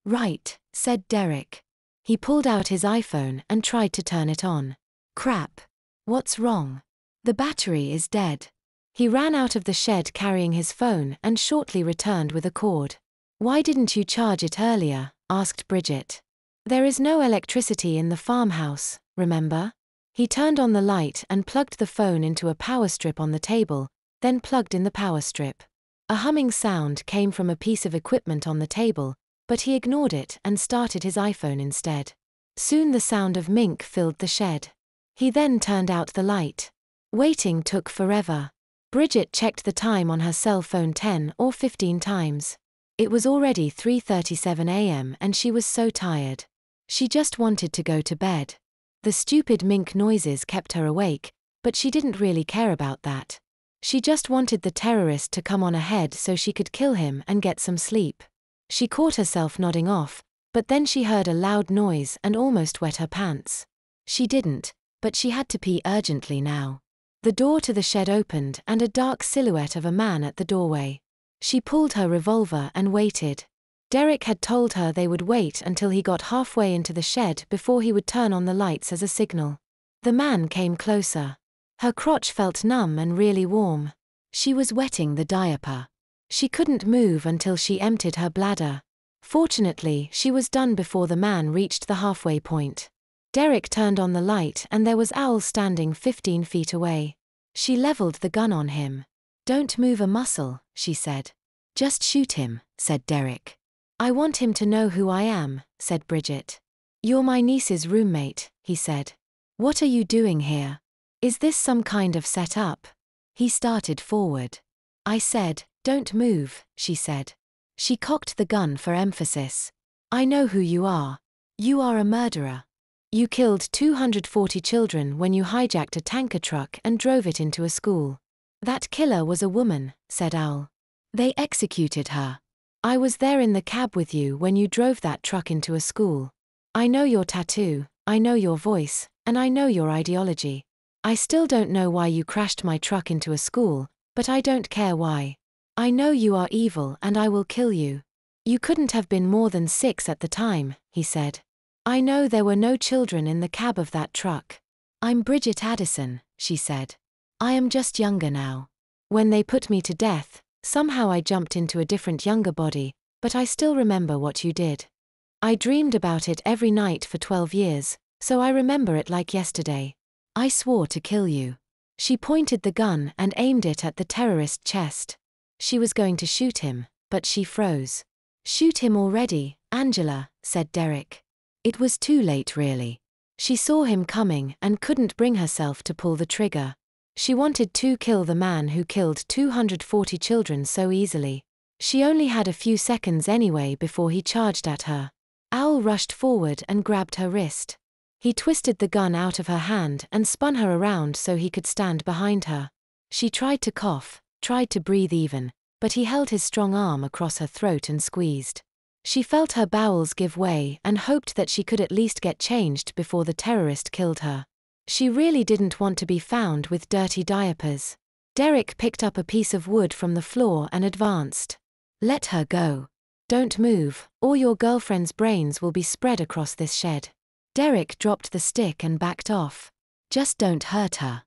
Right, said Derek. He pulled out his iPhone and tried to turn it on. Crap. What's wrong? The battery is dead. He ran out of the shed carrying his phone and shortly returned with a cord. Why didn't you charge it earlier? Asked Bridget. There is no electricity in the farmhouse, remember? He turned on the light and plugged the phone into a power strip on the table, then plugged in the power strip. A humming sound came from a piece of equipment on the table, but he ignored it and started his iPhone instead. Soon the sound of Mink filled the shed. He then turned out the light. Waiting took forever. Bridget checked the time on her cell phone 10 or 15 times. It was already 3:37 a.m. and she was so tired. She just wanted to go to bed. The stupid Mink noises kept her awake, but she didn't really care about that. She just wanted the terrorist to come on ahead so she could kill him and get some sleep. She caught herself nodding off, but then she heard a loud noise and almost wet her pants. She didn't, but she had to pee urgently now. The door to the shed opened and a dark silhouette of a man at the doorway. She pulled her revolver and waited. Derek had told her they would wait until he got halfway into the shed before he would turn on the lights as a signal. The man came closer. Her crotch felt numb and really warm. She was wetting the diaper. She couldn't move until she emptied her bladder. Fortunately, she was done before the man reached the halfway point. Derek turned on the light and there was Owl standing 15 feet away. She leveled the gun on him. Don't move a muscle, she said. Just shoot him, said Derek. I want him to know who I am, said Bridget. You're my niece's roommate, he said. What are you doing here? Is this some kind of setup? He started forward. I said, don't move, she said. She cocked the gun for emphasis. I know who you are. You are a murderer. You killed 240 children when you hijacked a tanker truck and drove it into a school. That killer was a woman, said Owl. They executed her. I was there in the cab with you when you drove that truck into a school. I know your tattoo, I know your voice, and I know your ideology. I still don't know why you crashed my truck into a school, but I don't care why. I know you are evil and I will kill you. You couldn't have been more than 6 at the time, he said. I know there were no children in the cab of that truck. I'm Bridget Addison, she said. I am just younger now. When they put me to death, somehow I jumped into a different younger body, but I still remember what you did. I dreamed about it every night for 12 years, so I remember it like yesterday. I swore to kill you. She pointed the gun and aimed it at the terrorist's chest. She was going to shoot him, but she froze. Shoot him already, Angela, said Derek. It was too late really. She saw him coming and couldn't bring herself to pull the trigger. She wanted to kill the man who killed 240 children so easily. She only had a few seconds anyway before he charged at her. Owl rushed forward and grabbed her wrist. He twisted the gun out of her hand and spun her around so he could stand behind her. She tried to cough, tried to breathe even, but he held his strong arm across her throat and squeezed. She felt her bowels give way and hoped that she could at least get changed before the terrorist killed her. She really didn't want to be found with dirty diapers. Derek picked up a piece of wood from the floor and advanced. Let her go. Don't move, or your girlfriend's brains will be spread across this shed. Derek dropped the stick and backed off. Just don't hurt her.